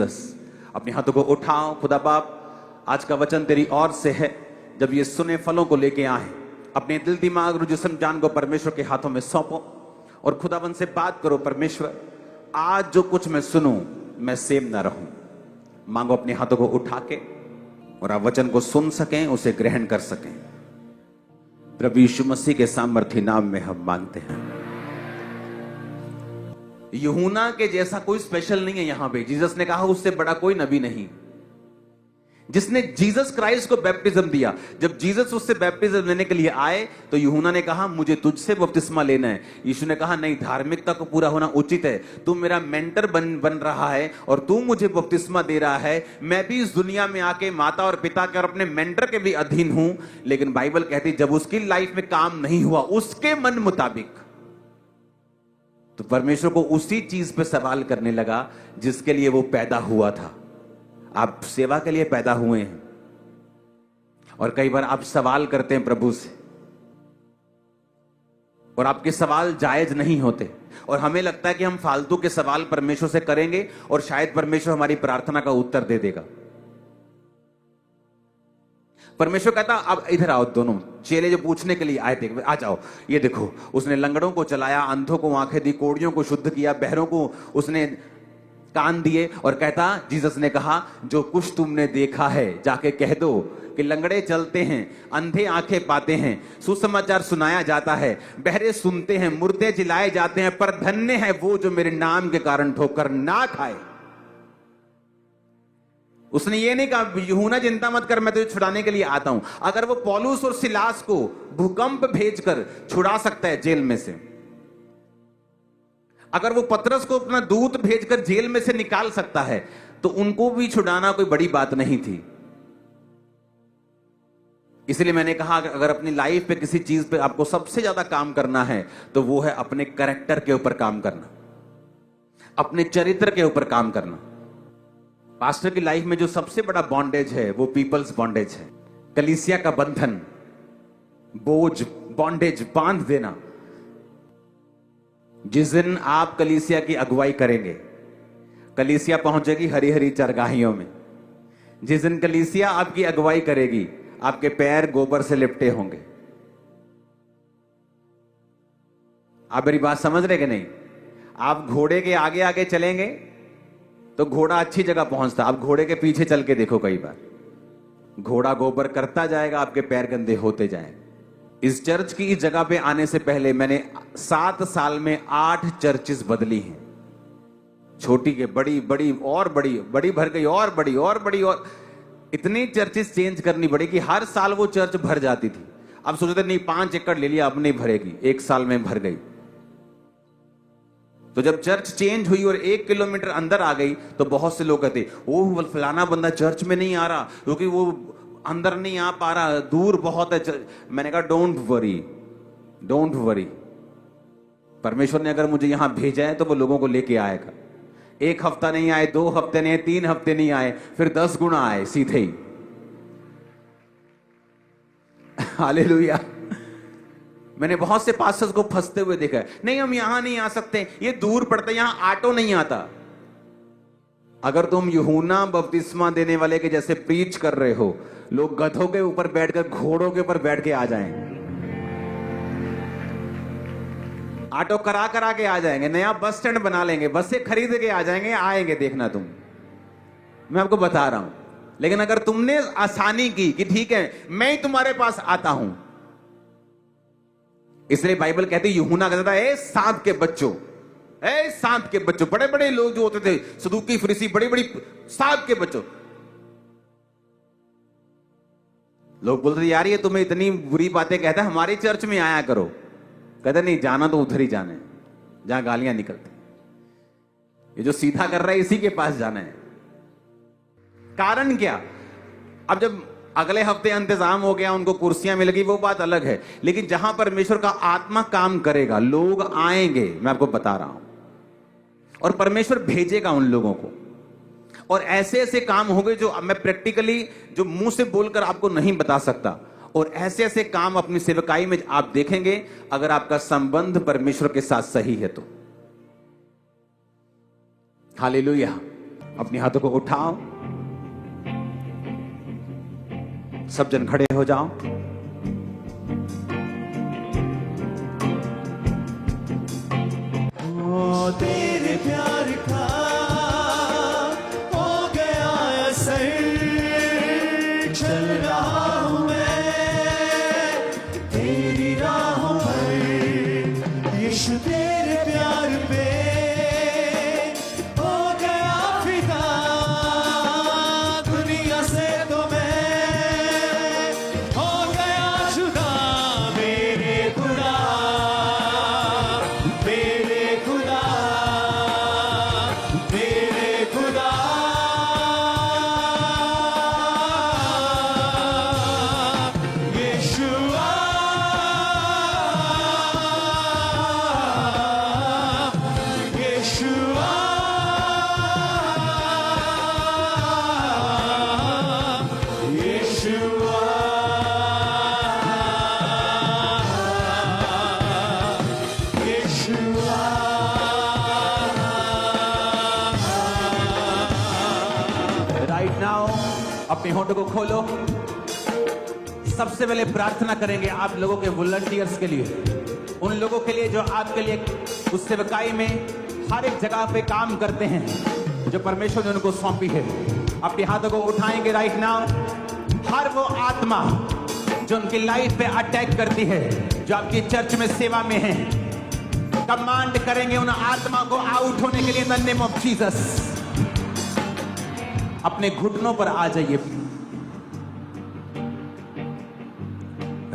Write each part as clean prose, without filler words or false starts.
Jesus. अपने हाथों को उठाओ। खुदा बाप, आज का वचन तेरी ओर से है। जब ये सुने फलों को लेके आए, अपने दिल दिमाग और जिस्म जान को परमेश्वर के हाथों में सौंपो और खुदाबंद से बात करो। परमेश्वर, आज जो कुछ मैं सुनूं मैं सेम ना रहूं। मांगो अपने हाथों को उठा के, और आप वचन को सुन सकें, उसे ग्रहण कर सकें। प्रभु यीशु मसीह के सामर्थी नाम में हम मांगते हैं। यूहन्ना के जैसा कोई स्पेशल नहीं है यहां पे। जीसस ने कहा उससे बड़ा कोई नबी नहीं, जिसने जीसस क्राइस्ट को बैप्टिज्म दिया। जब जीसस उससे बैप्टिज्म लेने के लिए आए तो यूहन्ना ने कहा मुझे तुझसे बपतिस्मा लेना है। यीशु ने कहा नहीं, धार्मिकता को पूरा होना उचित है। तू मेरा मेंटर बन रहा है और तू मुझे बपतिस्मा दे रहा है। मैं भी इस दुनिया में आके माता और पिता के और अपने मेंटर के भी अधीन हूं। लेकिन बाइबल कहती जब उसकी लाइफ में काम नहीं हुआ उसके मन मुताबिक, तो परमेश्वर को उसी चीज पे सवाल करने लगा जिसके लिए वो पैदा हुआ था। आप सेवा के लिए पैदा हुए हैं, और कई बार आप सवाल करते हैं प्रभु से, और आपके सवाल जायज नहीं होते, और हमें लगता है कि हम फालतू के सवाल परमेश्वर से करेंगे और शायद परमेश्वर हमारी प्रार्थना का उत्तर दे देगा। परमेश्वर कहता अब इधर आओ। दोनों चेले जो पूछने के लिए आए थे, आ जाओ, ये देखो उसने लंगड़ों को चलाया, अंधों को आंखें दी, कोड़ियों को शुद्ध किया, बहरों को उसने कान दिए। और कहता, जीसस ने कहा जो कुछ तुमने देखा है जाके कह दो कि लंगड़े चलते हैं, अंधे आंखें पाते हैं, सुसमाचार सुनाया जाता है, बहरे सुनते हैं, मुर्दे जिलाए जाते हैं, पर धन्य है वो जो मेरे नाम के कारण ठोकर ना खाए। उसने ये नहीं कहा यूहन्ना चिंता मत कर, मैं तुझे छुड़ाने के लिए आता हूं। अगर वो पौलुस और सिलास को भूकंप भेजकर छुड़ा सकता है जेल में से, अगर वो पतरस को अपना दूत भेजकर जेल में से निकाल सकता है, तो उनको भी छुड़ाना कोई बड़ी बात नहीं थी। इसलिए मैंने कहा अगर अपनी लाइफ पे किसी चीज पे आपको सबसे ज्यादा काम करना है तो वो है अपने कैरेक्टर के ऊपर काम करना, अपने चरित्र के ऊपर काम करना। पास्टर की लाइफ में जो सबसे बड़ा बॉन्डेज है वो पीपल्स बॉन्डेज है। कलीसिया का बंधन, बोझ, बॉन्डेज, बांध देना। जिस दिन आप कलीसिया की अगुवाई करेंगे, कलीसिया पहुंचेगी हरी हरी चरगाहियों में। जिस दिन कलीसिया आपकी अगुवाई करेगी, आपके पैर गोबर से लिपटे होंगे। आप मेरी बात समझ रहे कि नहीं? आप घोड़े के आगे आगे चलेंगे तो घोड़ा अच्छी जगह पहुंचता। आप घोड़े के पीछे चल के देखो, कई बार घोड़ा गोबर करता जाएगा, आपके पैर गंदे होते जाएंगे। इस चर्च की इस जगह पे आने से पहले मैंने 7 साल में 8 चर्चेस बदली हैं। छोटी के बड़ी, बड़ी और बड़ी, बड़ी भर गई और बड़ी और बड़ी, और इतनी चर्चेस चेंज करनी पड़ी कि हर साल वो चर्च भर जाती थी। अब सोचते नहीं 5 एकड़ ले लिया, अब नहीं भरेगी, 1 साल में भर गई। तो जब चर्च चेंज हुई और 1 किलोमीटर अंदर आ गई तो बहुत से लोग कहते ओह फलाना बंदा चर्च में नहीं आ रहा क्योंकि वो अंदर नहीं आ पा रहा, दूर बहुत है। मैंने कहा डोंट वरी, डोंट वरी। परमेश्वर ने अगर मुझे यहां भेजा है तो वो लोगों को लेके आएगा। 1 हफ्ता नहीं आए, 2 हफ्ते नहीं आए, 3 हफ्ते नहीं आए, फिर 10 गुना आए सीधे ही। हालेलुया। मैंने बहुत से पास्टर्स को फंसते हुए देखा है, नहीं हम यहां नहीं आ सकते, ये दूर पड़ता है, यहां ऑटो नहीं आता। अगर तुम यूहन्ना बपतिस्मा देने वाले के जैसे प्रीच कर रहे हो, लोग गधों के ऊपर बैठकर, घोड़ों के ऊपर बैठ के आ जाएंगे, ऑटो करा करा के आ जाएंगे, नया बस स्टैंड बना लेंगे, बसें खरीद के आ जाएंगे, आएंगे, देखना तुम। मैं आपको बता रहा हूं। लेकिन अगर तुमने आसानी की कि ठीक है मैं ही तुम्हारे पास आता हूं, इसलिए बाइबल कहती है यूहन्ना कहता था ए सांप के बच्चों, ए सांप के बच्चों। बड़े बड़े लोग जो होते थे, सदूकी, फरीसी, बड़ी बड़ी सांप के बच्चों। लोग बोलते यार ये तुम्हें इतनी बुरी बातें कहता है, हमारी चर्च में आया करो। कहते नहीं, जाना तो उधर ही जाना है जहां गालियां निकलती। ये जो सीधा कर रहा है इसी के पास जाना है। कारण क्या? अब जब अगले हफ्ते इंतजाम हो गया, उनको कुर्सियां मिल गई, वो बात अलग है। लेकिन जहां परमेश्वर का आत्मा काम करेगा, लोग आएंगे, मैं आपको बता रहा हूं, और परमेश्वर भेजेगा उन लोगों को। और ऐसे ऐसे काम होंगे जो मैं प्रैक्टिकली, जो मुंह से बोलकर आपको नहीं बता सकता। और ऐसे ऐसे काम अपनी सेवकाई में आप देखेंगे, अगर आपका संबंध परमेश्वर के साथ सही है तो। हालेलुया। अपने हाथों को उठाओ, सब जन खड़े हो जाओ। ओ तेरे प्यार का हो गया असर, चल रहा हूँ मैं तेरी राहों पर। यीशु तेरे प्यार पे हो गया फिदा, दुनिया से तो मैं हो गया जुदा। मेरे खुदा, मेरे खुदा, मेरे खुदा, यीशुआ, यीशुआ, यीशुआ, यीशुआ। राइट नाउ अपने होठों को खोलो। सबसे पहले प्रार्थना करेंगे आप लोगों के वॉलंटियर्स के लिए, उन लोगों के लिए जो आपके लिए उस सेवकाई में हर एक जगह पे काम करते हैं, जो परमेश्वर ने उनको सौंपी है। अपने हाथों को उठाएंगे राइट नाउ। हर वो आत्मा जो उनकी लाइफ पे अटैक करती है, जो आपकी चर्च में सेवा में है, कमांड करेंगे उन आत्मा को आउट होने के लिए in the name of Jesus. अपने घुटनों पर आ जाइए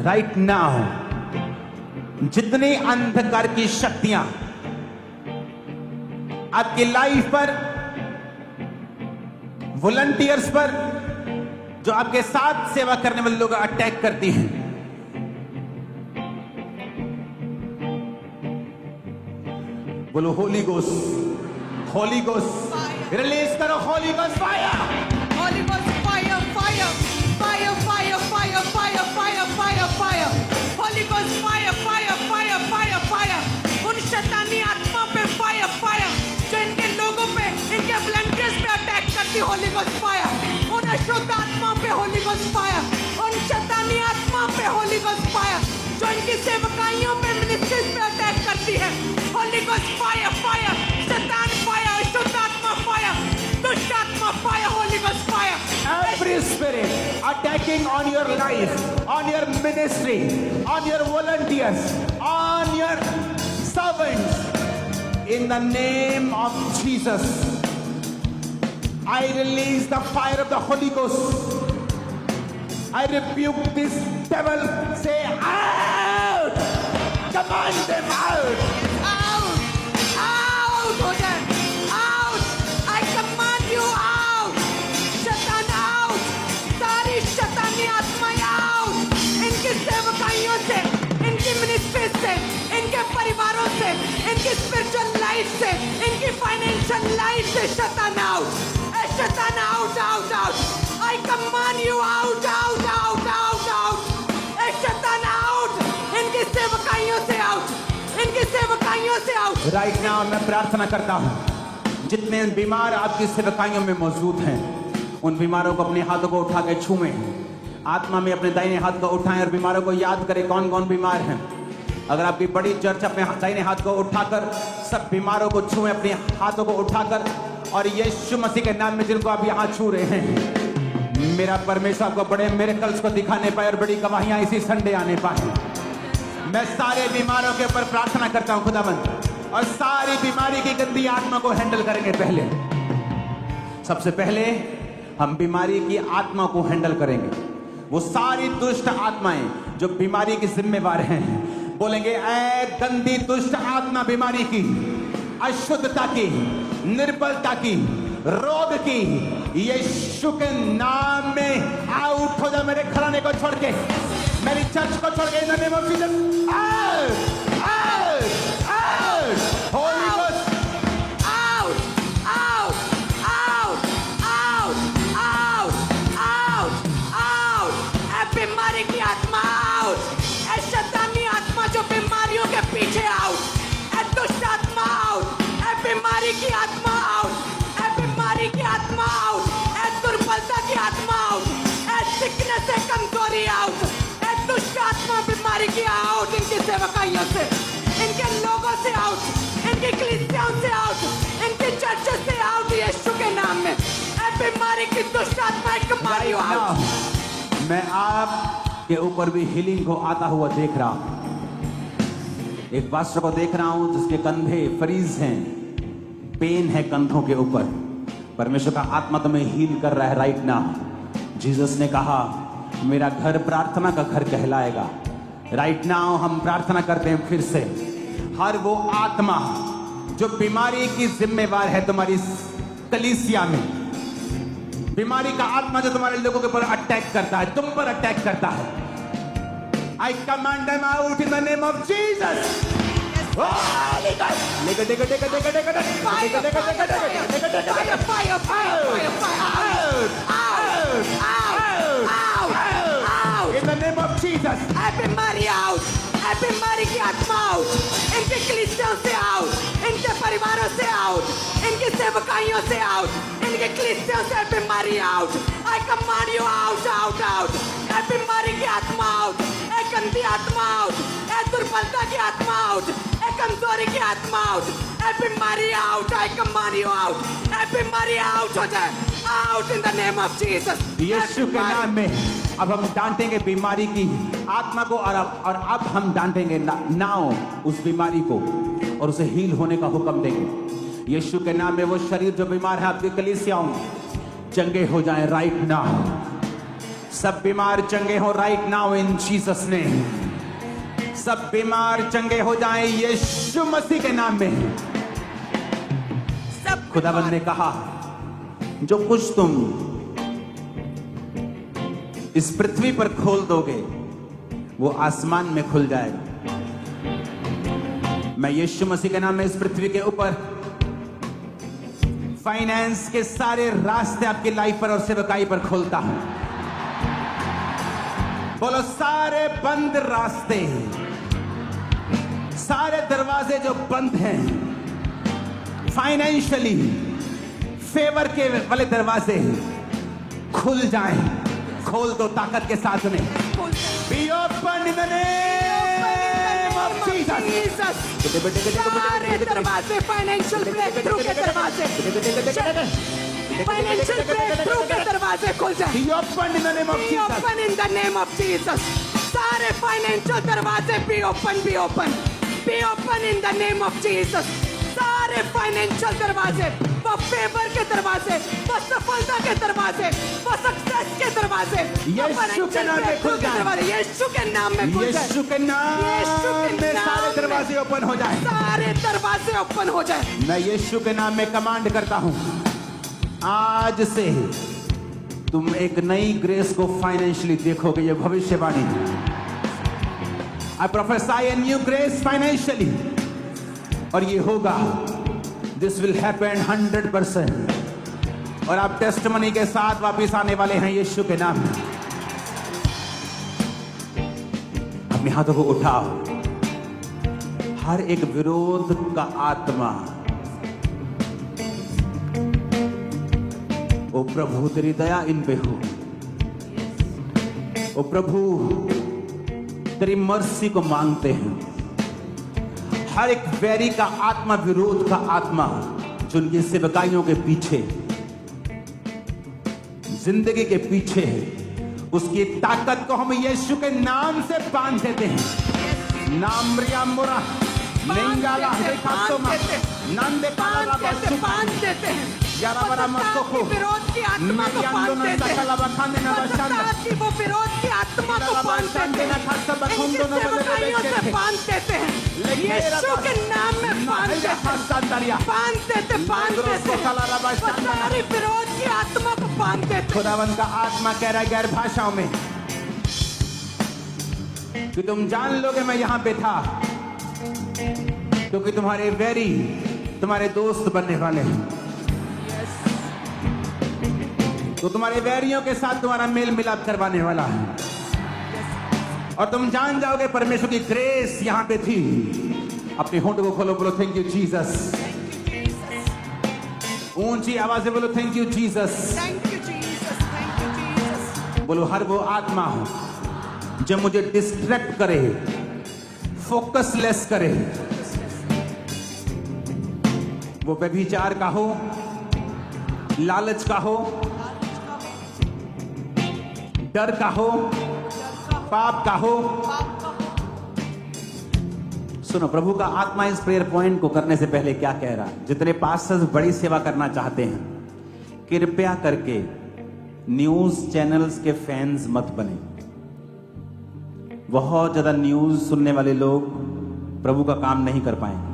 राइट नाउ। जितनी अंधकार की शक्तियां आपकी लाइफ पर, वॉलंटियर्स पर, जो आपके साथ सेवा करने वाले लोग अटैक करती हैं, बोलो Holy Ghost, Holy Ghost release करो, Holy Ghost fire. Holy Ghost fire, fire, fire, fire, fire, fire, fire, fire, fire. Holy Ghost fire, fire, fire, fire, fire. उन शैतानी आत्मा पे fire, fire, जो इनके लोगों पे, इनके volunteers पे अटैक करती, Holy Ghost fire. उन अशुद्ध आत्मा पे Holy Ghost fire. उन शैतानी आत्मा पे Holy Ghost fire, जो इनकी सेवकाइयों पे, ministries पे अटैक करती है, Holy Ghost fire, fire. शैतान fire, अशुद्ध आत्मा fire, दुष्ट आत्मा fire, Holy Ghost fire. Every spirit attacking on your life, on your ministry, on your volunteers, on your servants, in the name of Jesus, I release the fire of the Holy Ghost. I rebuke this devil. Say out! Command them out! Out! Out हो जाए! Out! I command you out! शैतान out! सारी शैतानी आत्माएं out! इनकी सेवकाइयों से, इनकी ministry से, इनके परिवारों से, इनकी स्पिरिचुअल लाइफ से, इनकी फाइनेंशियल लाइफ से शैतान out! शैतान out! Out! Out! I command you out! Out! Out! Out! Out! शैतान out! इनकी सेवकाइयों से out! इनकी सेवकाइयों से out! राइट नाउ मैं प्रार्थना करता हूं, जितने बीमार आपकी सेवकाइयों में मौजूद हैं, उन बीमारों को अपने हाथों को उठा के छूएं। आत्मा में अपने दाहिने हाथ को उठाएं और बीमारों को याद करें कौन कौन बीमार हैं। अगर आपकी बड़ी चर्च अपने दाहिने हाथ को उठाकर सब बीमारों को छुएं, अपने हाथों को उठाकर, और यीशु मसीह के नाम में जिनको आप यहाँ छू रहे हैं, मेरा परमेश्वर आपको बड़े मिरेकल्स को दिखाने पाए और बड़ी गवाहियां इसी संडे आने पाए। मैं सारे बीमारों के ऊपर प्रार्थना करता हूं खुदावंद, और सारी बीमारी की गंदी आत्मा को हैंडल करेंगे। पहले सबसे पहले हम बीमारी की आत्मा को हैंडल करेंगे। वो सारी दुष्ट आत्माएं जो बीमारी की जिम्मेवार हैं, बोलेंगे ऐ गंदी दुष्ट आत्मा बीमारी की, अशुद्धता की, निर्बलता की, रोग की, यीशु के नाम में आउट हो जा। मेरे घराने को छोड़ के, मेरी चर्च को छोड़ के, in the name of Jesus, out, out, out, Holi ghost, Out! Out! Out! Out! Out! Out! Out! ऐ बीमारी की आत्मा out! ऐ शैतानी आत्मा जो बीमारियों के पीछे out! ऐ दुष्ट आत्मा out! ऐ बीमारी की आत्मा out! ऐ बीमारी की आत्मा सेवकाइयों से, इनके लोगों से आउट, इनकी कलीसियाओं से आउट, इनके चर्चेस से आउट यीशु के नाम में। ऐ बीमारी की दुष्ट आत्मा कमारी Right आउट। now, मैं आपके ऊपर भी हीलिंग को आता हुआ देख रहा हूं। एक पास्टर को देख रहा हूं जिसके कंधे फ्रीज हैं, पेन है कंधों के ऊपर। परमेश्वर का आत्मा तुम्हें हील कर रहा है राइट नाउ। जीसस ने कहा मेरा घर प्रार्थना का घर कहलाएगा। राइट नाउ हम प्रार्थना करते हैं फिर से, हर वो आत्मा जो बीमारी की जिम्मेवार है तुम्हारी कलीसिया में, बीमारी का आत्मा जो तुम्हारे लोगों के ऊपर अटैक करता है, तुम पर अटैक करता है, I command them out in the name of Jesus. Fire, fire, fire, fire, out. In the name of Jesus. ऐ बीमारी आउट, ऐ बीमारी की आत्मा आउट, इनके कलीसियाओं से आउट, इनके परिवारों से आउट, इनकी सेवकाइयों से आउट, इनके कलीसियाओं से बीमारी out. I command you out, out, out. ऐ बीमारी की आत्मा आउट, ऐ गंदी आत्मा आउट, ऐ दुर्बलता की आत्मा आउट, ऐ कमजोरी की आत्मा आउट, ऐ बीमारी out. I command you out. ऐ बीमारी आउट हो जाए, out in the name of Jesus. यीशु के नाम में अब हम डांटेंगे बीमारी की आत्मा को, और अब हम डांटेंगे नाउ उस बीमारी को और उसे हील होने का हुक्म देंगे। यीशु के नाम में वो शरीर जो बीमार है आपकी कलीसियाओं में चंगे हो जाएं राइट नाउ। सब बीमार चंगे हो राइट नाउ इन जीसस ने। सब बीमार चंगे हो जाएं यीशु मसीह के नाम में। सब खुदावंद ने कहा जो कुछ तुम इस पृथ्वी पर खोल दोगे वो आसमान में खुल जाएगा। मैं यीशु मसीह के नाम में इस पृथ्वी के ऊपर फाइनेंस के सारे रास्ते आपकी लाइफ पर और सेवकाई पर खोलता हूं। बोलो सारे बंद रास्ते, सारे दरवाजे जो बंद हैं फाइनेंशियली फेवर के वाले दरवाजे खुल जाएं। खोल दो ताकत के साथ में। Be open in the name of Jesus. सारे दरवाजे फाइनेंशियल ब्रेकथ्रू के दरवाजे, फाइनेंशियल ब्रेकथ्रू के दरवाजे खुल जाए। Be open in the name of Be Jesus. open in the name of Jesus. सारे फाइनेंशियल दरवाजे be open, be open, be open in the name of Jesus. सारे फाइनेंशियल दरवाजे, वो फेवर के दरवाजे, वो सफलता के दरवाजे, वो सक्सेस के दरवाजे, यीशु के नाम में खुल जाए। यीशु के नाम में खुल जाए। यीशु के नाम में सारे दरवाजे ओपन हो जाए। सारे दरवाजे ओपन हो जाए। मैं यीशु के नाम में कमांड करता हूं, आज से तुम एक नई ग्रेस को फाइनेंशियली देखोगे। ये भविष्यवाणी, I prophesy a new grace financially, और ये होगा। This will happen 100%। और आप टेस्टमनी के साथ वापिस आने वाले हैं यीशु के नाम में। अपने हाथों को उठाओ। हर एक विरोध का आत्मा, ओ प्रभु तेरी दया इन पे हो। ओ प्रभु तेरी मर्सी को मांगते हैं। हर एक वैरी का आत्मा, विरोध का आत्मा जो उनकी सेवकाइयों के पीछे, जिंदगी के पीछे है, उसकी ताकत को हम यीशु के नाम से बांध देते हैं। नाम रियामुरा नेंगाला हेकातोमा नंदे काला बांध देते हैं। यारा बड़ा मस्तको विरोध की आत्मा को बांध देते हैं। वो विरोध की आत्मा को बांध देते हैं। इनकी सेवकाइयों से बांध देते हैं। यीशु के नाम में बांध देते हैं। बांध देते, बांध देते हैं। वो सारी विरोध की आत्मा को बांध देते हैं। खुदावंद का आत्मा कह रहा है गैर भाषाओं में कि तुम जान लोगे मैं यहां पे था, क्योंकि तुम्हारे वैरी तुम्हारे दोस्त बनने वाले हैं। तो तुम्हारे वैरियों के साथ तुम्हारा मेल मिलाप करवाने वाला है, और तुम जान जाओगे परमेश्वर की ग्रेस यहां पे थी। अपने होंठ को खोलो, बोलो थैंक यू जीसस। ऊंची आवाज से बोलो thank you Jesus. Thank you Jesus, thank you Jesus. बोलो हर वो आत्मा जो मुझे डिस्ट्रैक्ट करे फोकसलेस करे। वो व्यभिचार का हो, लालच का हो, डर का हो, पाप का हो। सुनो, प्रभु का आत्मा इस प्रेयर पॉइंट को करने से पहले क्या कह रहा है। जितने पास्टर्स बड़ी सेवा करना चाहते हैं, कृपया करके न्यूज चैनल्स के फैंस मत बने। बहुत ज्यादा न्यूज सुनने वाले लोग प्रभु का काम नहीं कर पाएंगे।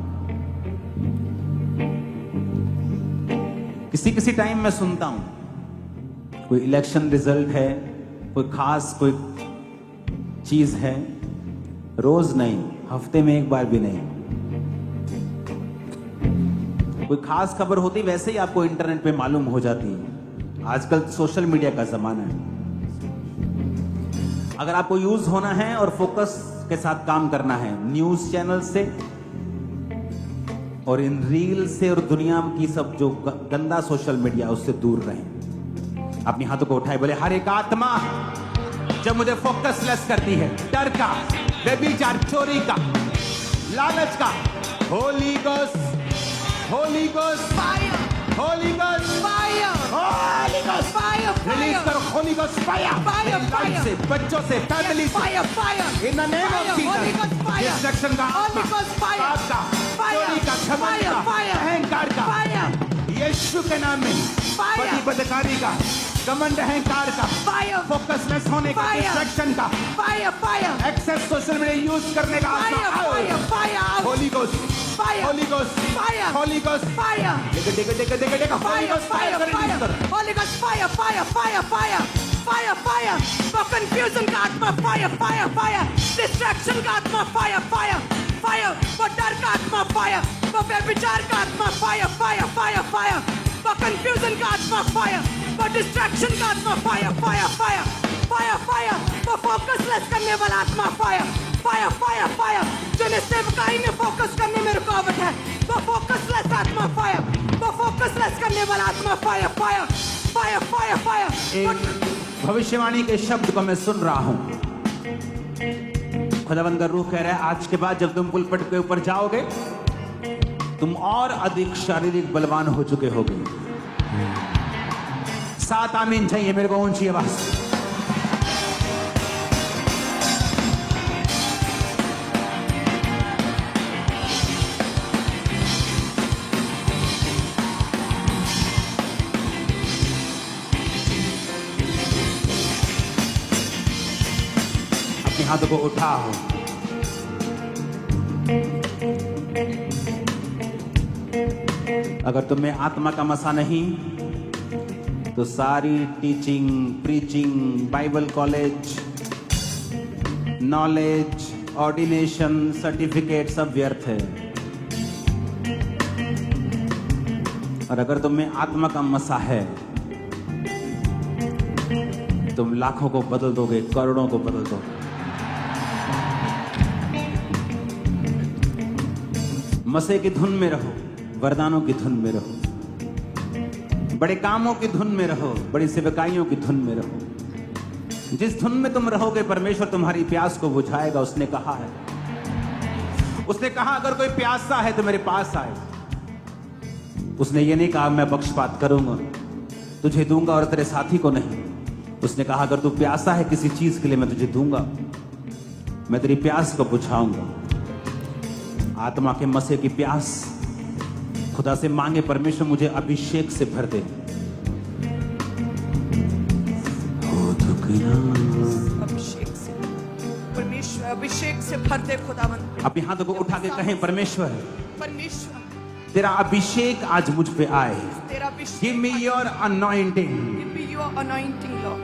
किसी किसी टाइम मैं सुनता हूं कोई इलेक्शन रिजल्ट है, कोई खास कोई चीज है, रोज नहीं, हफ्ते में एक बार भी नहीं। कोई खास खबर होती वैसे ही आपको इंटरनेट पे मालूम हो जाती है। आजकल सोशल मीडिया का जमाना है। अगर आपको यूज होना है और फोकस के साथ काम करना है, न्यूज चैनल से और इन रील से और दुनिया की सब जो गंदा सोशल मीडिया, उससे दूर रहें। अपनी हाथों को उठाए, बोले हर एक आत्मा जब मुझे फोकसलेस करती है, डर का, व्यभिचार, चोरी का, लालच का, Holi Ghost, Holy ghost, Fire! Holy ghost, Fire! Holy ghost, Fire! Release Fire! करो Holy Ghost fire, Fire, fire. से, बच्चों से, फैमिली से, Fire! Fire! In the name Fire, of Holy Ghost Jesus. fire. Destruction का Holy आत्मा, Ghost fire. पाप का, Fire. चोरी का, घमंड Fire, का, fire. अहंकार का, Fire. यीशु के नाम में, Fire. प्रतिबद्धकारी का, घमंड, अहंकार का, Fire! फोकसलेस होने का, Fire. डिस्ट्रक्शन का, Fire! Fire! Excess social media use करने का Fire! आत्मा, Fire! Fire! out. Holy ghost, Fire! Holy ghost, Fire! Holy ghost, Fire! देखो देखो देखो देखो देखो, holy Fire! Ghost fire Fire! कर, रिलीज Fire! कर। Holy Ghost fire! Fire! Fire! Fire! Fire! Fire! For confusion का आत्मा, fire! Fire! Fire! Distraction का आत्मा, fire! Fire! Fire! For डर का आत्मा, fire! For व्यभिचार का आत्मा, fire! Fire! Fire! Fire! For confusion का आत्मा, fire! For distraction का आत्मा, fire! Fire! Fire! Fire! Fire! For focusless करने वाला आत्मा, fire! Fire! Fire! Fire! जो निस्सेवकाई में फोकस करने में रुकावट है, वो फोकसलेस आत्मा, fire! वो फोकसलेस करने वाला आत्मा, fire! Fire! Fire! Fire! Fire! एक भविष्यवाणी के शब्द को मैं सुन रहा हूं। खुदावंद का रूह कह रहा है, आज के बाद जब तुम पुलपट के ऊपर जाओगे, तुम और अधिक शारीरिक बलवान हो चुके होगे। 7 आमीन चाहिए मेरे को, ऊंची आवाज। अपने हाथों को उठाओ। अगर तुम्हें आत्मा का मसा नहीं, तो सारी teaching, preaching, Bible college, knowledge, ordination, certificate सब व्यर्थ है। और अगर तुम्हें आत्मा का मसा है, तुम लाखों को बदल दोगे, करोड़ों को बदल दोगे। मसे की धुन में रहो, वरदानों की धुन में रहो, बड़े कामों की धुन में रहो, बड़ी सेवकाइयों की धुन में रहो। जिस धुन में तुम रहोगे, परमेश्वर तुम्हारी प्यास को बुझाएगा। उसने कहा है, उसने कहा अगर कोई प्यासा है तो मेरे पास आए। उसने ये नहीं कहा मैं पक्षपात करूंगा, तुझे दूंगा और तेरे साथी को नहीं। उसने कहा अगर तू प्यासा है किसी चीज के लिए, मैं तुझे दूंगा, मैं तेरी प्यास को बुझाऊंगा। आत्मा के मसे की प्यास खुदा से मांगे, परमेश्वर मुझे अभिषेक से भर दे। अभिषेक से, परमेश्वर अभिषेक से भर दे खुदावंद। अपने हाथों को उठा के कहें, परमेश्वर परमेश्वर तेरा अभिषेक आज मुझ पे आए। तेरा अभिषेक, give me your anointing. give me your anointing, Lord.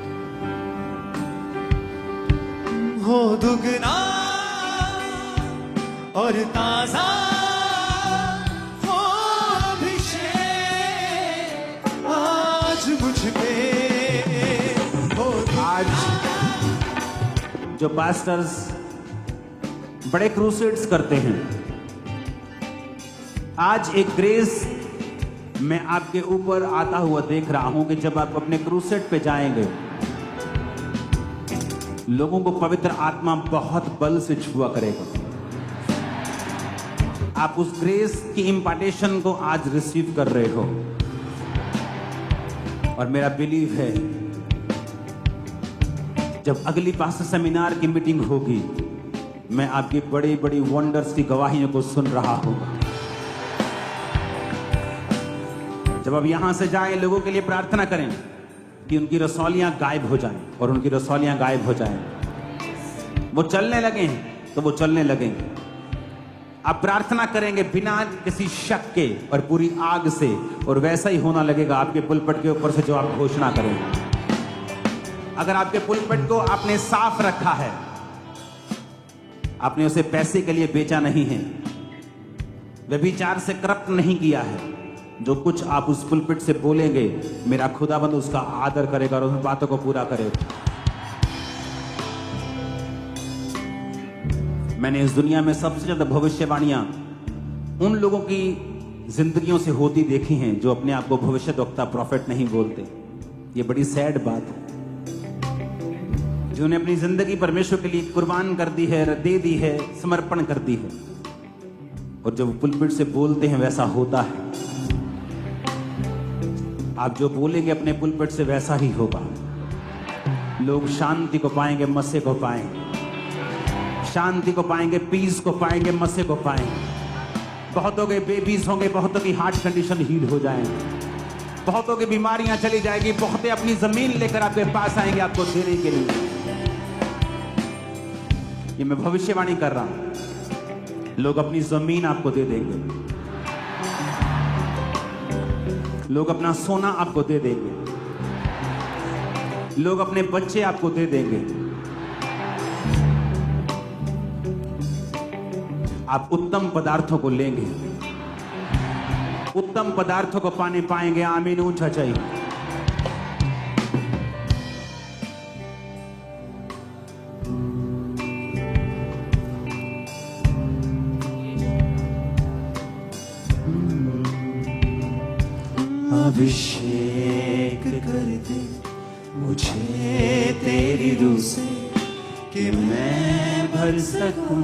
हो दुगना और ताजा हो अभिषेक आज मुझ पे हो। आज जो पास्टर्स बड़े क्रूसेड्स करते हैं, आज एक ग्रेस मैं आपके ऊपर आता हुआ देख रहा हूं कि जब आप अपने क्रूसेड पे जाएंगे, लोगों को पवित्र आत्मा बहुत बल से छुआ करेगा। आप उस ग्रेस की इम्पार्टेशन को आज रिसीव कर रहे हो। और मेरा बिलीव है जब अगली पास्टर सेमिनार की मीटिंग होगी, मैं आपकी बड़ी बड़ी वंडर्स की गवाहियों को सुन रहा हूंगा। जब अब यहां से जाएं, लोगों के लिए प्रार्थना करें कि उनकी रसौलियां गायब हो जाएं, और उनकी रसौलियां गायब हो जाएं। वो चलने लगे हैं तो वो चलने लगेंगे। आप प्रार्थना करेंगे बिना किसी शक के और पूरी आग से, और वैसा ही होना लगेगा आपके पुलपट के ऊपर से जो आप घोषणा करेंगे। अगर आपके पुलपट को आपने साफ रखा है, आपने उसे पैसे के लिए बेचा नहीं है, व्यभिचार से करप्ट नहीं किया है, जो कुछ आप उस पुलपिट से बोलेंगे, मेरा खुदाबंद उसका आदर करेगा और उन बातों को पूरा करेगा। मैंने इस दुनिया में सबसे ज्यादा भविष्यवाणियां उन लोगों की जिंदगियों से होती देखी हैं जो अपने आप को भविष्यद्वक्ता प्रॉफिट नहीं बोलते। ये बड़ी सैड बात है। जिन्होंने अपनी जिंदगी परमेश्वर के लिए कुर्बान कर दी है, दे दी है, समर्पण कर दी है, और जब पुलपिट से बोलते हैं वैसा होता है। आप जो बोलेंगे अपने पुलपिट से वैसा ही होगा। लोग शांति को पाएंगे, मसे को पाएंगे, शांति को पाएंगे, पीस को पाएंगे, मसे को पाएंगे। बहुतों के बेबीज होंगे, बहुतों की हार्ट कंडीशन हील हो जाएंगे, बहुतों की बीमारियां चली जाएगी, बहुतें अपनी जमीन लेकर आपके पास आएंगे आपको देने के लिए। ये मैं भविष्यवाणी कर रहा हूं। लोग अपनी जमीन आपको दे देंगे, लोग अपना सोना आपको दे देंगे, लोग अपने बच्चे आपको दे देंगे। आप उत्तम पदार्थों को लेंगे, उत्तम पदार्थों को पाने पाएंगे। आमीन। ऊंचा चाहिए। अभिषेक कर दे मुझे तेरी रूह से, कि मैं भर सकूं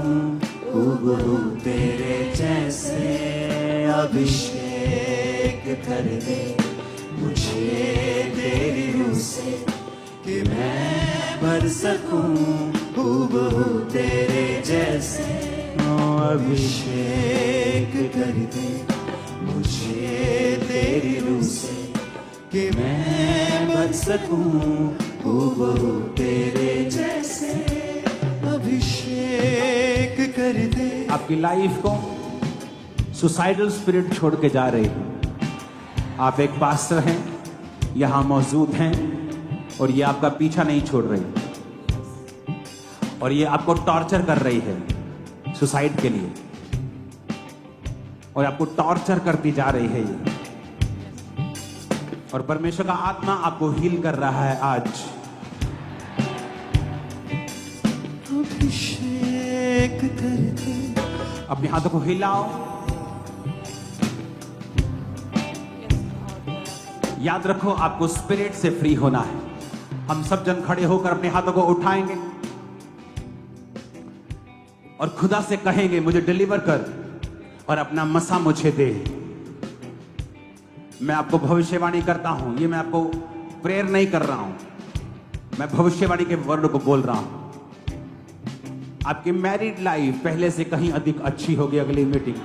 हूबहू तेरे जैसे। अभिषेक कर दे मुझे तेरी रूह से, कि मैं भर सकूं हूबहू तेरे जैसे। अभिषेक कर दे मुझे तेरी रूह से, कि मैं भर सकूं हूबहू तेरे जैसे। अभिषेक कर दे। आपकी लाइफ को सुसाइडल स्पिरिट छोड़ के जा रही है। आप एक पास्टर हैं, यहां मौजूद हैं, और ये आपका पीछा नहीं छोड़ रही, और ये आपको टॉर्चर कर रही है सुसाइड के लिए, और आपको टॉर्चर करती जा रही है ये। और परमेश्वर का आत्मा आपको हील कर रहा है आज। अभिषेक कर दे। अपने हाथों को हिलाओ। याद रखो, आपको स्पिरिट से फ्री होना है। हम सब जन खड़े होकर अपने हाथों को उठाएंगे और खुदा से कहेंगे, मुझे डिलीवर कर और अपना मसा मुझे दे। मैं आपको भविष्यवाणी करता हूं, ये मैं आपको प्रेयर नहीं कर रहा हूं, मैं भविष्यवाणी के वर्ड को बोल रहा हूं। आपकी मैरिड लाइफ पहले से कहीं अधिक अच्छी होगी अगली मीटिंग।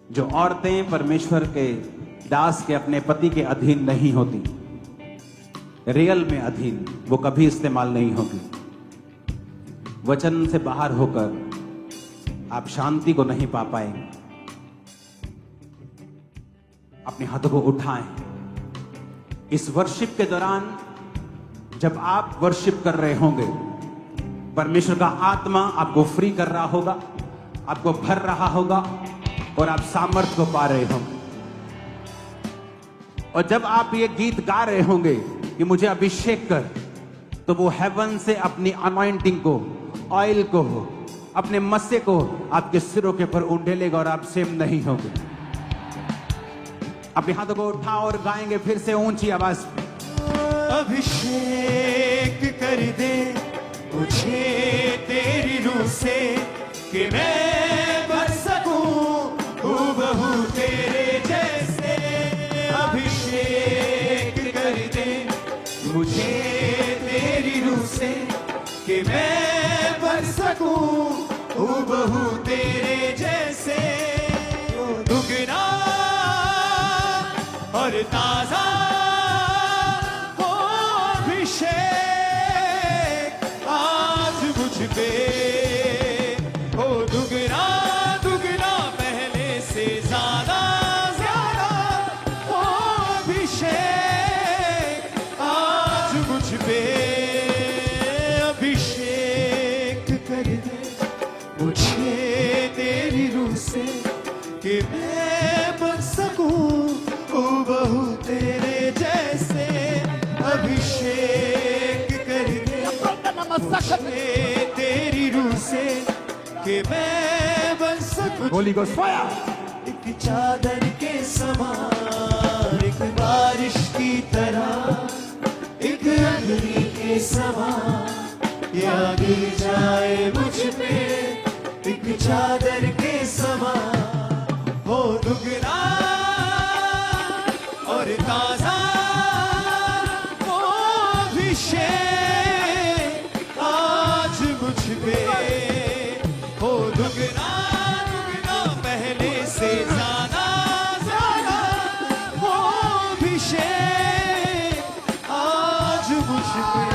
जो औरतें परमेश्वर के दास के अपने पति के अधीन नहीं होती, रियल में अधीन, वो कभी इस्तेमाल नहीं होगी। वचन से बाहर होकर आप शांति को नहीं पा पाएंगे। अपने हाथों को उठाएं। इस वर्शिप के दौरान जब आप वर्शिप कर रहे होंगे, परमेश्वर का आत्मा आपको फ्री कर रहा होगा, आपको भर रहा होगा, और आप सामर्थ्य को पा रहे होंगे। और जब आप ये गीत गा रहे होंगे कि मुझे अभिषेक कर, तो वो हेवन से अपनी अनॉइंटिंग को, ऑयल को, अपने मस्से को आपके सिरों के ऊपर उंडेलेगा और आप सेम नहीं होंगे। अपने हाथों को उठाओ और गाएंगे फिर से ऊंची आवाज में। अभिषेक एक कर दे मुझे तेरी रूह से कि मैं बन सकूं हूबहू तेरे जैसे। अभिषेक कर दे मुझे तेरी रूह से कि मैं बन सकूं हूबहू तेरे जैसे। दुगना और ताजा हो अभिषेक आज मुझ पे हो। दुगना दुगना पहले से ज्यादा ज्यादा हो अभिषेक आज मुझ पे। अभिषेक कर दे मुझे तेरी रूह से कि मैं बन सकूं हूबहू तेरे जैसे। अभिषेक कर दे मुझे तेरी रूह से कि मैं बन सकूं होली गोस्ट फायर। एक चादर के समान, एक बारिश की तरह, एक अग्नि के समान या गिर जाए मुझ पे। एक चादर के समान हो दुगना और ताजा हो अभिषेक आज मुझ पे हो। दुगना दुगना पहले से ज्यादा ज्यादा हो अभिषेक आज मुझ पे।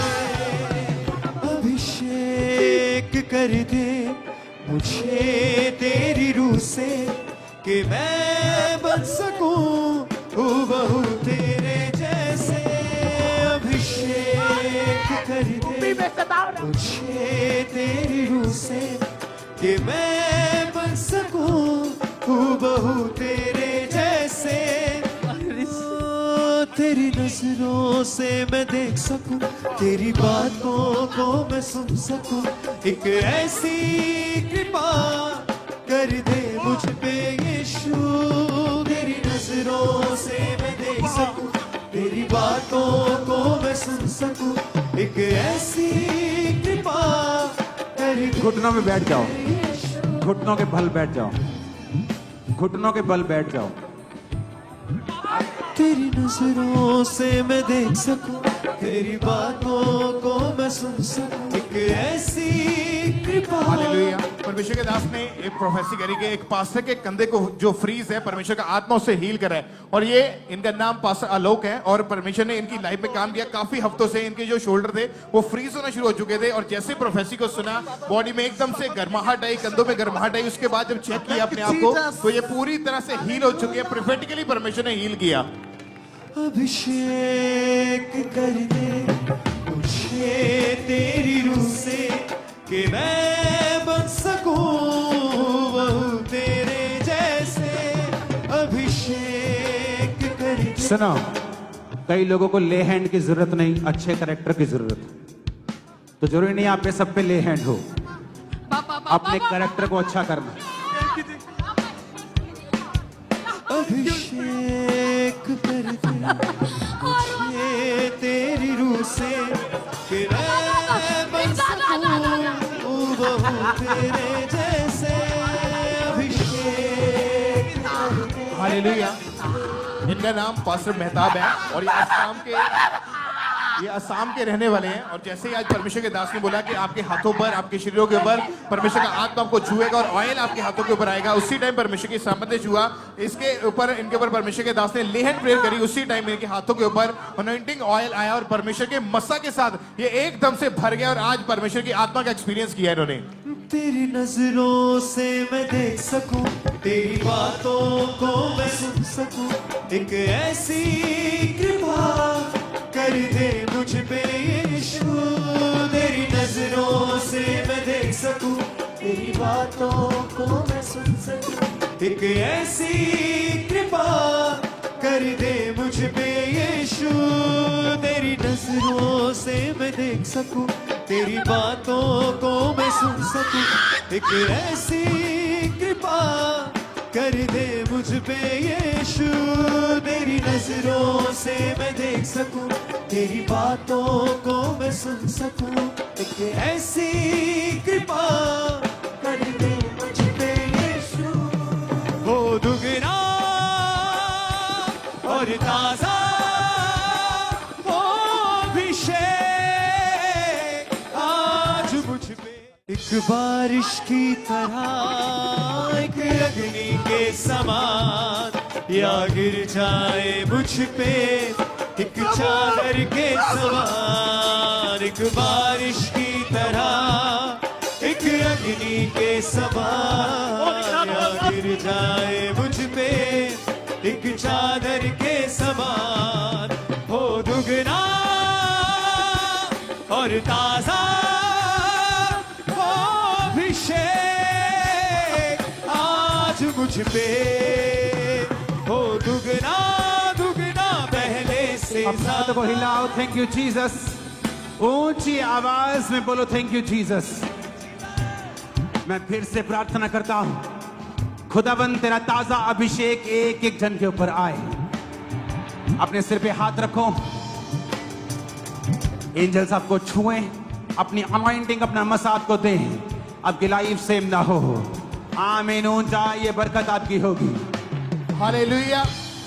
अभिषेक कर दे मुझे तेरी रूह से कि मैं बन सकूं हूबहू तेरे जैसे। अभिषेक कर दे मुझे तेरी रूह से कि मैं बन सकूं हूबहू तेरे जैसे। तेरी नजरों से मैं देख सकूं, तेरी बातों को मैं सुन सकूं। एक ऐसी कृपा कर दे मुझ पे यीशु। तेरी नजरों से मैं देख सकूं, तेरी बातों को मैं सुन सकूं। एक ऐसी कृपा कर दे। घुटनों में बैठ जाओ, घुटनों के बल बैठ जाओ, घुटनों के बल बैठ जाओ। तेरी नजरों से मैं देख सकूं, तेरी बातों को मैं सुन सकूं। एक ऐसी कृपा। हालेलुया। परमेश्वर के दास ने एक प्रोफेसी करी कि एक पास्टर के कंधे को जो फ्रीज है परमेश्वर का आत्मा से हील करा है। और ये इनका नाम पास्टर आलोक है और परमेश्वर ने इनकी लाइफ में काम किया। काफी हफ्तों से इनके जो शोल्डर थे वो फ्रीज होना शुरू हो चुके थे और जैसे प्रोफेसी को सुना बॉडी में एकदम से गर्माहट आई, कंधों में गर्माहट आई। उसके बाद जब चेक किया अपने आप को तो ये पूरी तरह से हील हो चुके हैं। प्रोफेटिकली परमेश्वर ने हील किया। अभिषेक कर दे मुझे तेरी रूह से कि मैं बन सकूं हूबहू तेरे जैसे। अभिषेक कर दे। सुनो, कई लोगों को ले हैंड की जरूरत नहीं, अच्छे कैरेक्टर की जरूरत है। तो जरूरी नहीं आप पे सब पे ले हैंड हो, अपने कैरेक्टर को अच्छा करना। अभिषेक कर दे मुझे तेरी रूह से कि मैं बन सकूं हूबहू तेरे जैसे। अभिषेक कर दे। हालेलुया। इनका नाम पास्टर मेहताब है और ये असम के रहने वाले हैं। और जैसे ही आज परमेश्वर के दास ने बोला कि आपके हाथों पर, आपके शरीरों के ऊपर परमेश्वर का आत्मा आपको छुएगा और ऑयल आपके हाथों के ऊपर आएगा, उसी टाइम परमेश्वर की सामर्थ्य छुआ। इसके ऊपर इनके ऊपर परमेश्वर के दास ने लेहन प्रेयर करी, उसी टाइम इनके हाथों के ऊपर अनॉइंटिंग ऑयल आया और परमेश्वर के मस्सा के साथ ये एकदम से भर गया और आज परमेश्वर की आत्मा का एक्सपीरियंस किया इन्होंने। तेरी नजरों से मैं देख सकूं, तेरी बातों को मैं सुन सकूं। एक ऐसी कृपा कर दे मुझ पे यीशु। तेरी नजरों से मैं देख सकूं, तेरी बातों को मैं सुन सकूं। एक ऐसी कृपा कर दे मुझ पे यीशु। तेरी नजरों से मैं देख सकूं, तेरी बातों को मैं सुन सकूं। एक ऐसी कृपा कर दे मुझ पे यीशु, तेरी नजरों से मैं देख सकूं, तेरी बातों को मैं सुन सकूं, एक ऐसी कृपा कर दे मुझ पे यीशु, हो दुगना और ताजा वो अभिषेक आज मुझ पे, एक बारिश की तरह, एक अग्नि के समान, या गिर जाए मुझ पे एक चादर के समान, एक बारिश की तरह, एक अग्नि के समान, या गिर जाए मुझ पे एक चादर के समान, हो दुगना और ताजा हो अभिषेक आज मुझ पे, हो दुगना दुगना पहले से अब हाथों को हिलाओ, थैंक यू जीसस। ऊंची आवाज में बोलो थैंक यू जीसस। मैं फिर से प्रार्थना करता हूं, खुदावन तेरा ताजा अभिषेक एक एक जन के ऊपर आए। अपने सिर पे हाथ रखो, एंजल्स आपको छुएं, अपनी अनॉइंटिंग अपना मसाद को दें, आपकी लाइफ सेम ना हो। आमीन। ऊंचा ये बरकत आपकी होगी। हालेलुया।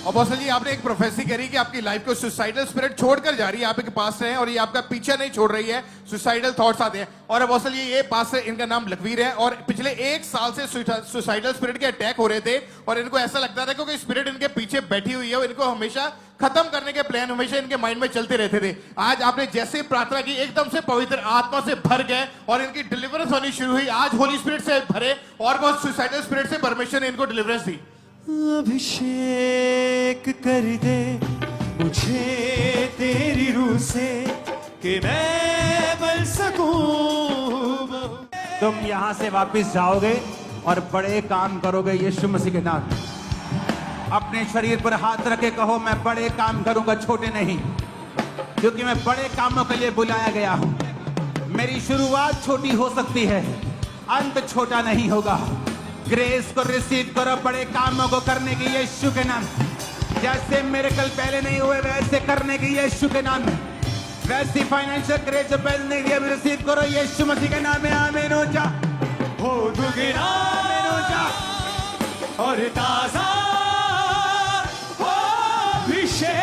अपोस्टल जी, आपने एक प्रोफेसी करी कि आपकी लाइफ को सुसाइडल स्पिरिट छोड़कर जा रही है, आपके पास है और ये आपका पीछा नहीं छोड़ रही है, सुसाइडल थॉट्स आते हैं। और अपोस्टल जी, ये पास से इनका नाम लखवीर है और पिछले 1 साल से सुसाइडल स्पिरिट के अटैक हो रहे थे और इनको ऐसा लगता था क्योंकि स्पिरिट इनके पीछे बैठी हुई है और इनको हमेशा खत्म करने के प्लान हमेशा इनके माइंड में चलते रहते थे। आज आपने जैसे प्रार्थना की, एकदम से पवित्र आत्मा से भर गए और इनकी डिलीवरेंस होनी शुरू हुई। आज होली स्पिरिट से भरे और बहुत सुसाइडल स्पिरिट से परमेश्वर ने इनको डिलीवरेंस दी। अभिषेक कर दे मुझे तेरी रूह से कि मैं बन सकूं। तुम यहां से वापस जाओगे और बड़े काम करोगे यीशु मसीह के नाम। अपने शरीर पर हाथ रखे कहो, मैं बड़े काम करूंगा, छोटे नहीं, क्योंकि मैं बड़े कामों के लिए बुलाया गया हूं। मेरी शुरुआत छोटी हो सकती है, अंत छोटा नहीं होगा। ग्रेस को रिसीव करो बड़े कामों को करने की यीशु के नाम। जैसे मिरेकल पहले नहीं हुए वैसे करने की यीशु के नाम में, वैसी फाइनेंशियल ग्रेस जो पहले नहीं दिया रिसीव करो यीशु मसीह के नाम में। आमीन। ऊंचा हो दुगना और ताजा हो अभिषेक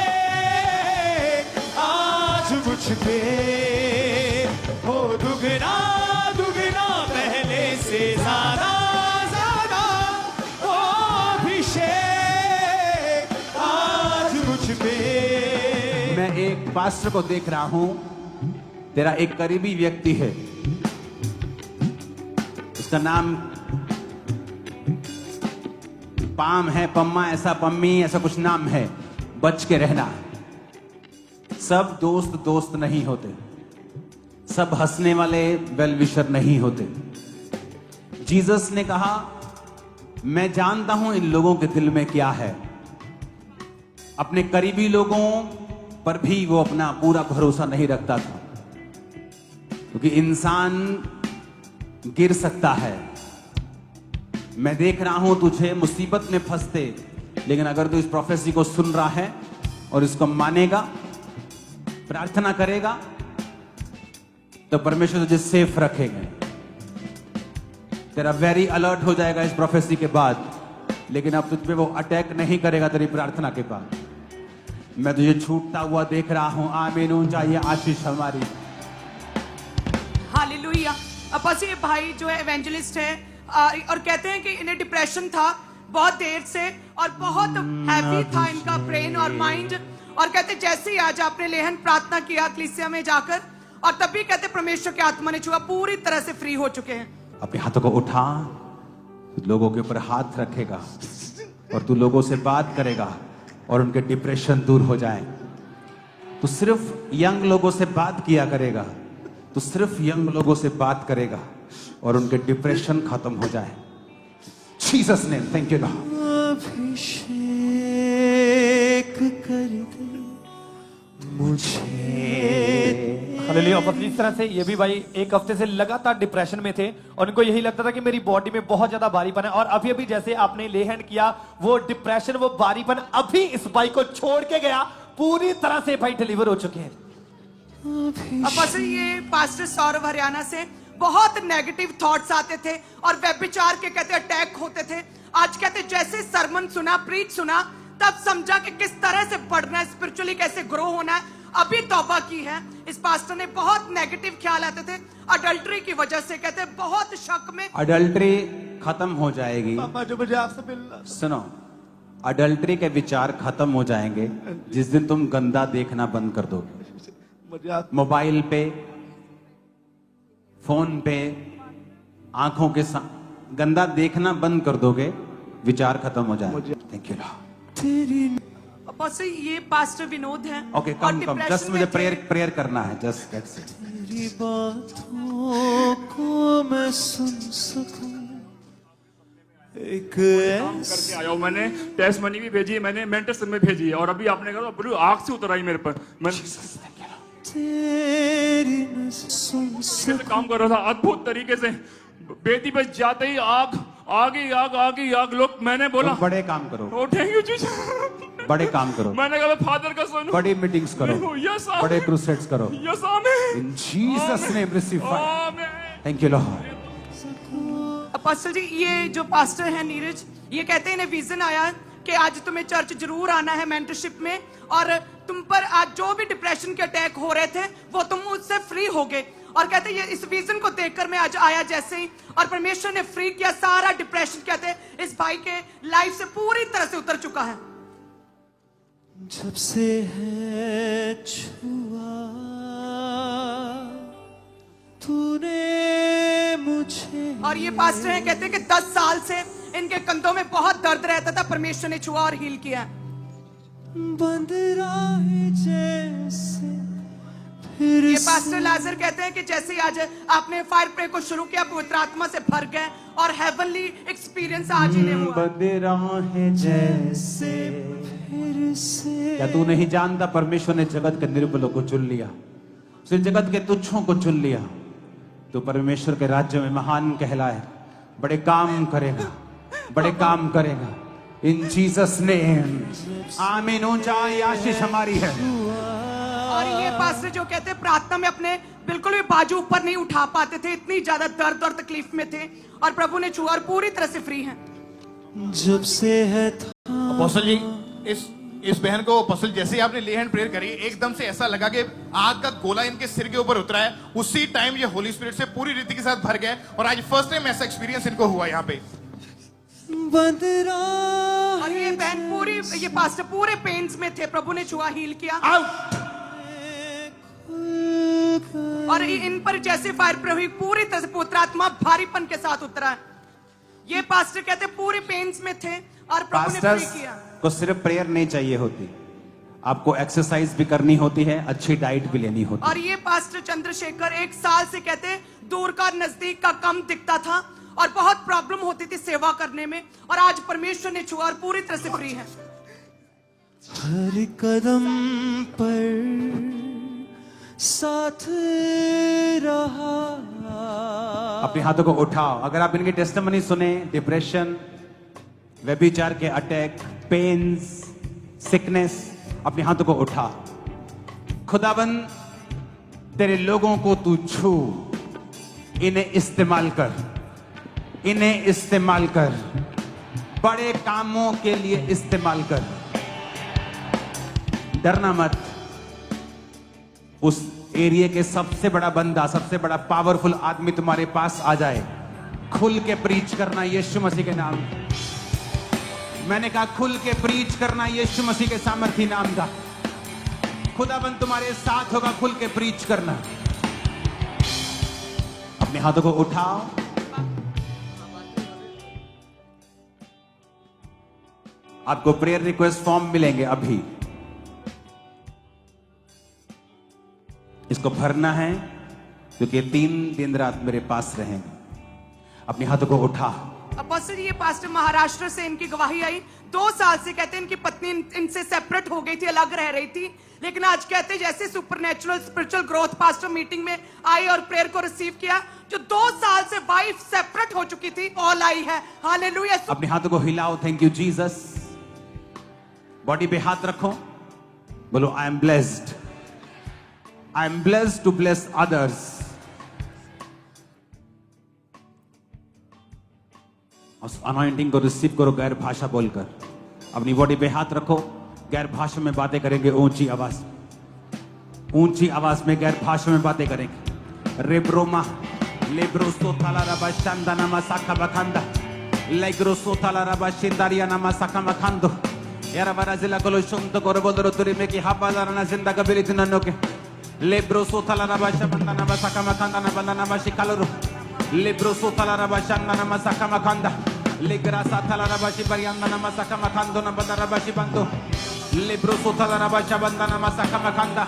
आज मुझ पे, हो दुगना दुगना पहले से ज्यादा ज्यादा हो अभिषेक आज मुझ पे। मैं एक पास्टर को देख रहा हूं, तेरा एक करीबी व्यक्ति है, उसका नाम पाम है, पम्मा, ऐसा पम्मी, ऐसा कुछ नाम है। बच के रहना। सब दोस्त दोस्त नहीं होते, सब हंसने वाले वेल विशर नहीं होते। जीसस ने कहा, मैं जानता हूं इन लोगों के दिल में क्या है। अपने करीबी लोगों पर भी वो अपना पूरा भरोसा नहीं रखता था, क्योंकि इंसान गिर सकता है। मैं देख रहा हूं तुझे मुसीबत में फंसते, लेकिन अगर तू इस प्रोफेसी को सुन रहा है और इसको मानेगा, प्रार्थना करेगा, तो परमेश्वर तुझे सेफ रखेगा। तेरा वेरी अलर्ट हो जाएगा इस प्रोफेसी के बाद, लेकिन अब तुझ पे वो अटैक नहीं करेगा तेरी प्रार्थना के बाद। मैं तुझे छूटता हुआ देख रहा हूं। आमीन। ऊंचा ये आशीष हमारी। हालेलुया। अपोस्टल ये भाई जो है एवेंजलिस्ट है और कहते हैं कि इन्हें डिप्रेशन था बहुत देर से और बहुत हैवी था इनका ब्रेन और माइंड, और कहते जैसे ही आज आपने लेहन प्रार्थना किया कलीसिया में जाकर, और तभी कहते परमेश्वर की आत्मा ने छुआ, पूरी तरह से फ्री हो चुके हैं। अपने हाथों को उठा, लोगों के ऊपर हाथ रखेगा और तू लोगों से बात करेगा और उनके डिप्रेशन दूर हो जाए। तू सिर्फ यंग लोगों से बात किया करेगा, तू सिर्फ यंग लोगों से बात करेगा और उनके डिप्रेशन खत्म हो जाए। Jesus name, thank you Lord. अभिषेक कर दे मुझे हालेलुया। और इस तरह से ये भी भाई एक हफ्ते से लगातार डिप्रेशन में थे और उनको यही लगता था कि मेरी बॉडी में बहुत ज्यादा भारीपन है, और अभी अभी जैसे आपने ले हैंड किया वो डिप्रेशन, वो भारीपन अभी इस भाई को छोड़ के गया, पूरी तरह से भाई डिलीवर हो चुके हैं। अपोस्टल ये पास्टर सौरभ हरियाणा से बहुत नेगेटिव थॉट्स आते थे और व्यभिचार के कहते अटैक होते थे। आज कहते जैसे सरमन सुना, प्रीच सुना, तब समझा कि किस तरह से बढ़ना है, स्पिरिचुअली कैसे ग्रो होना है। अभी तौबा की है। इस पास्टर ने बहुत नेगेटिव ख्याल आते थे अडल्ट्री की वजह से, कहते बहुत शक में। अडल्ट्री खत्म हो जाएगी। पापा जो मुझे आपसे मिलना, सुनो, अडल्ट्री के विचार खत्म हो जाएंगे जिस दिन तुम गंदा देखना बंद कर दोगे। मुझे आप मोबाइल पे, फोन पे, आंखों के साथ गंदा देखना बंद कर दोगे, विचार खत्म हो जाएंगे। Thank you Lord. अपोस्टल ये पास्टर विनोद है। ओके, और कम डिप्रेशन जस्ट में मुझे थे। प्रेयर करना है, जस्ट दैट्स इट। तेरी बातों को मैं सुन सकूं, एक करके आया हूँ मैंने, टेस्ट मनी भी भेजी है मैंने, मेंटर्स में भेजी है, और अभी आपने कहा ब्लू आग से उतर आई मेरे पर। मैं तेरी नज़र सुन कैसे सकूं। काम कर रहा था अद्भुत तरीके से, बेटी पे जाते ही आग, आगे आग, आगे आग। लोग, मैंने बोला तुम बड़े काम करो, ओ थैंक यू जीसस, बड़े काम करो, मैंने कहा फादर का सुन, बड़ी मीटिंग्स करो, यस बड़े क्रूसेड्स करो। यस आमीन, in Jesus name receive fire. आमीन। Thank you Lord. Apostle ji ये जो पास्टर है नीरज, ये कहते हैं इन्हें विजन आया कि आज तुम्हें चर्च जरूर आना है मेंटरशिप में, और तुम पर आज जो भी डिप्रेशन के अटैक हो रहे थे वो तुम उससे फ्री हो गए। और कहते ये इस विजन को देखकर मैं आज आया जैसे ही, और परमेश्वर ने फ्री किया सारा डिप्रेशन, कहते हैं इस भाई के लाइफ से पूरी तरह से उतर चुका है। जब से है छुआ तूने मुझे। और ये पास्टर हैं, कहते हैं कि 10 साल से इनके कंधों में बहुत दर्द रहता था, परमेश्वर ने छुआ और हील किया। बंद राहें जैसे फिर ये पास्टर लाजर कहते हैं कि जैसे ही आज आपने फायर प्रे को शुरू किया, पवित्र आत्मा से भर गए और हेवनली एक्सपीरियंस आज इन्हें हुआ। बंदे है जैसे। फिर से क्या तू नहीं जानता परमेश्वर ने जगत के निर्बलों को चुन लिया, उसने जगत के तुच्छों को चुन लिया, तो परमेश्वर के राज्य में महान कहलाए, बड़े काम करेगा, बड़े काम करेगा। इन जीसस नेम आमीन। ऊंचाई आशीष हमारी है। और ये पास्टर जो कहते हैं प्रार्थना में अपने बिल्कुल भी बाजू ऊपर नहीं उठा पाते थे, इतनी ज्यादा दर्द और तकलीफ में थे, और प्रभु ने छुआ और पूरी तरह से फ्री हैं। जब से है अपोस्टल जी, इस बहन को अपोस्टल जैसे ही आपने ले हैंड प्रेयर करी, एकदम से ऐसा लगा कि आग का गोला इनके सिर के ऊपर उतरा है। उसी टाइम ये होली स्पिरिट से पूरी रीति के साथ भर गए, और आज फर्स्ट टाइम ऐसा एक्सपीरियंस इनको हुआ यहाँ पे। बंद राहें और ये बहन पूरी, ये पास्टर पूरे पेन्स में थे, प्रभु ने छुआ हील किया। और इन पर जैसे फायर प्रे हुई, पूरी तरह से पवित्र आत्मा भारीपन के साथ उतरा। ये पास्टर कहते पूरे पेन्स में थे और प्रभु ने फ्री पास्टर्स किया। को सिर्फ प्रेयर नहीं चाहिए होती, आपको एक्सरसाइज भी करनी होती है, अच्छी डाइट भी लेनी होती और ये पास्टर चंद्रशेखर 1 साल से कहते दूर का नजदीक का कम दिखता था और बहुत प्रॉब्लम होती थी सेवा करने में, और आज परमेश्वर ने छुआ और पूरी तरह से फ्री है। हर कदम पर साथ रहा। अपने हाथों को उठाओ। अगर आप इनकी टेस्टिमनी सुने, डिप्रेशन, व्यभिचार के अटैक, पेन्स, सिकनेस, अपने हाथों को उठा। खुदाबंद तेरे लोगों को तू छू, इन्हें इस्तेमाल कर, इन्हें इस्तेमाल कर, बड़े कामों के लिए इस्तेमाल कर। डरना मत। उस एरिया के सबसे बड़ा बंदा, सबसे बड़ा पावरफुल आदमी तुम्हारे पास आ जाए, खुल के प्रीच करना यीशु मसीह के नाम। मैंने कहा खुल के प्रीच करना यीशु मसीह के सामर्थी नाम का। खुदाबंद तुम्हारे साथ होगा, खुल के प्रीच करना। अपने हाथों को उठाओ। आपको प्रेयर रिक्वेस्ट फॉर्म मिलेंगे अभी, इसको भरना है, क्योंकि 3 दिन रात मेरे पास रहेंगे। अपने हाथों को उठा। अपोस्टल ये पास्टर महाराष्ट्र से इनकी गवाही आई। 2 साल से कहते हैं इनकी पत्नी इनसे सेपरेट हो गई थी, अलग रह रही थी, लेकिन आज कहते हैं जैसे supernatural spiritual growth pastor meeting में आई और प्रेयर को रिसीव किया, जो 2 साल से वाइफ सेपरेट हो चुकी थी, ऑल आई है। हालेलुया। अपने हाथों को हिलाओ, थैंक यू जीसस। बॉडी पे हाथ रखो, बोलो I am blessed, I am blessed to bless others. उस अनॉइंटिंग को रिसीव करो गैर भाषा बोलकर। अपनी बॉडी पे हाथ रखो, गैर भाषा में बातें करेंगे, ऊंची आवाज में गैर भाषा में बातें करेंगे। रेब्रोमा लेब्रोसो थाला रबा शांदा नामा साखा बखांदा लेग्रोसो थाला रबा शिंदारिया नामा साखा मखांदो यारा बराजिला कोलो शुंतो कोरो बोदरो तुरी में की हापाला ना जिंदा कबीरी तिननो के लेब्रोसो थाला रबा शांदा नामा साखा मखांदा ना बंदा नामा शिकालोरो लेब्रोसो थाला रबा शांदा नामा साखा मखांदा लेग्रासा थाला रबा शिबरियांदा नामा साखा मखांदो ना बंदा रबा शिबंदो लेब्रोसो थाला रबा शांदा नामा साखा मखांदा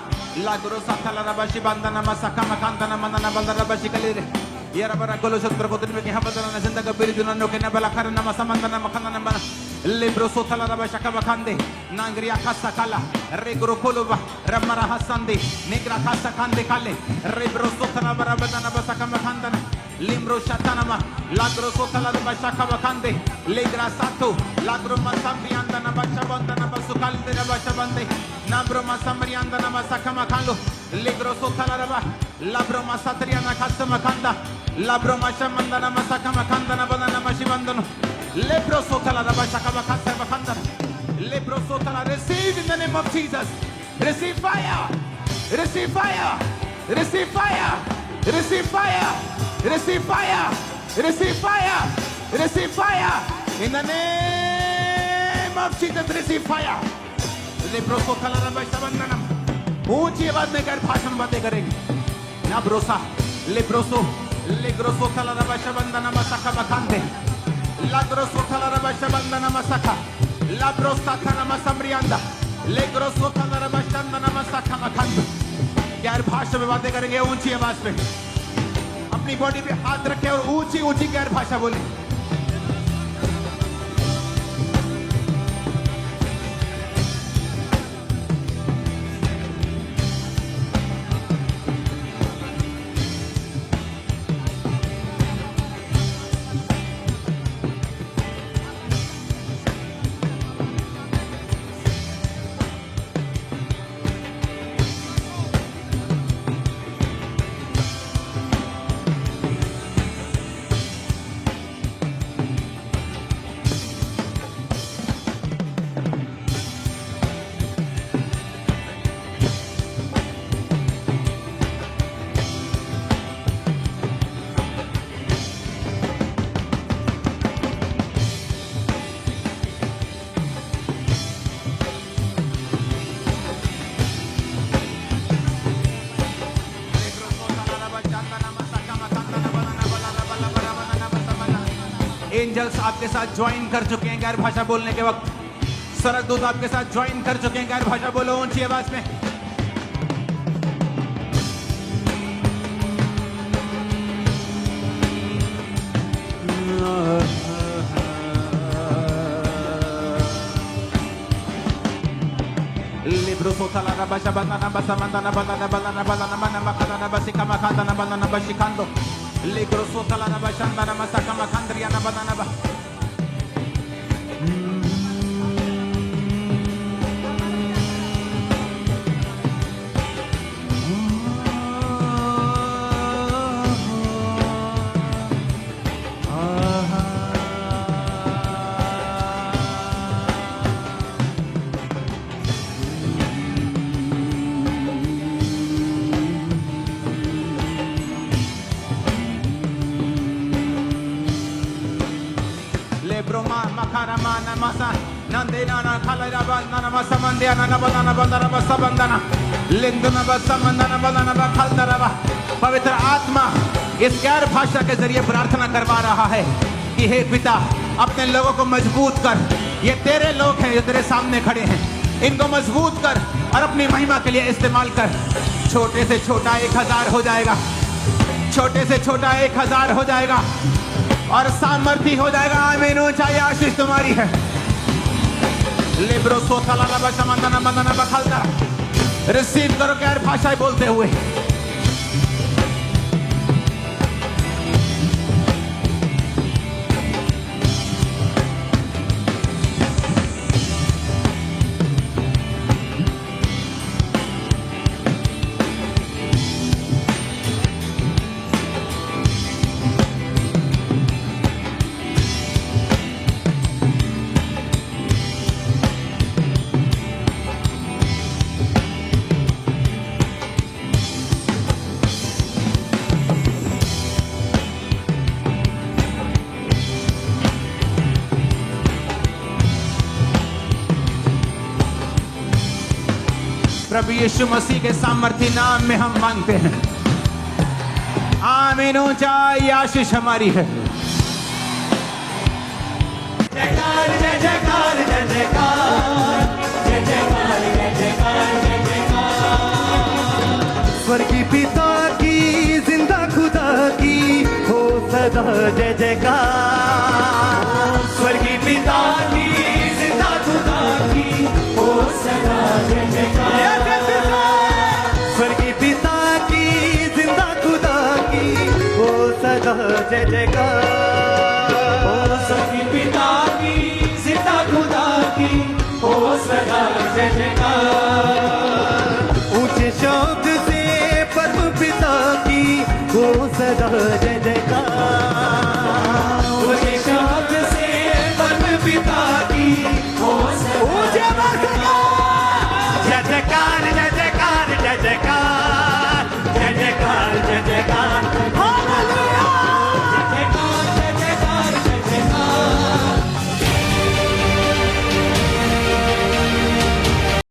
लागरोसा थाला रबा शिबंदा नामा साखा मखांदा ना बंदा ना बंदा रबा शिकलेरे यारा बरा कोलो शुंतो कोरो तुरी में की हापाला ना जिंदा कबीरी तिननो के ना बला खर नामा समंदा नामा खंदा ना बंदा लेब्रोसो थाला रबा शाखा मखांदे नांगरिया खासा काला रेग्रो कोलोबा रमरा हसंदे नेग्रा खासा खांदे काले रेब्रोसो थाला बरा बंदा ना साखा मखांदा Limbro shatanama, lagro sotala de bashaka bakande, legra sato, lagro masambrianda na bashabanda na basukalde na bashabande, nabro masambrianda na masaka makando, legro sotala raba, labro masatriana kasta makanda, labro mashamanda na masaka makanda na bana na mashibandano, lebro sotala raba shaka bakasta bakanda, lebro sotala, receive in the name of Jesus, receive fire, receive fire, receive fire, receive fire. Receive fire! Receive fire! Receive fire! In the name of Jesus, receive fire! लेब्रोसो थाला रबा शाबंदना, ऊंची आवाज में गैर भाषा में बातें करेंगे। नाब्रोसा, लेब्रोसो, लेग्रोसो थाला रबा शाबंदना मसाका बखांदे, लाग्रोसो थाला रबा शाबंदना मसाका, लाब्रोसा थाला मसमरियांदा, लेग्रोसो थाला रबा शाबंदना मसाका बखांदे। गैर भाषा में बातें करेंगे ऊंची आवाज में। अपनी बॉडी पे हाथ रखें और ऊंची ऊंची गैर भाषा बोले। एंजल्स आपके साथ ज्वाइन कर चुके हैं गैर भाषा बोलने के वक्त। सरकदूत आपके साथ ज्वाइन कर चुके हैं गैर भाषा बोलो ऊंची आवाज में। Libroso tala na basha bandana basa mandana bandana bandana bandana bandana bandana basika makanda na bandana bashikando. Libroso tala na bashanda na masaka makandriya na bandana ba. Broma makarama namasa nandena na khalayaba namasa mandiana na bandana bandana basa bandana लिंदना बसा मंदना बंदना बखलदरवा। पवित्र आत्मा इस गैर भाषा के जरिए प्रार्थना करवा रहा है कि हे पिता अपने लोगों को मजबूत कर। ये तेरे लोग हैं जो तेरे सामने खड़े हैं, इनको मजबूत कर और अपनी महिमा के लिए इस्तेमाल कर। छोटे से छोटा 1000 हो जाएगा, छोटे से छोटा 1000 हो जाएगा और सामर्थ्य हो जाएगा। आमीन। ऊंचाई आशीष तुम्हारी है। लिब्रो सोथला बशमंदना मंदना बखलदा रिसीव करो गैर भाषाएं बोलते हुए। प्रभु यीशु मसीह के सामर्थ्य नाम में हम मांगते हैं। आमीन। ऊंचाई आशीष हमारी है। जयकार जय जयकार जय जयकार जय जयकार जय जयकार जय जयकार। स्वर्गीय पिता की जिंदा खुदा की हो सदा जय जयकार। स्वर्गीय पिता की जिंदा खुदा की हो सदा जय जयकार। स्वर्गीय पिता की जिंदा खुदा की हो सदा जय जयकार। स्वर्गीय पिता की जिंदा खुदा की हो सदा जय जयकार। ऊंचे शब्द से परम पिता की हो सदा जय जयकार।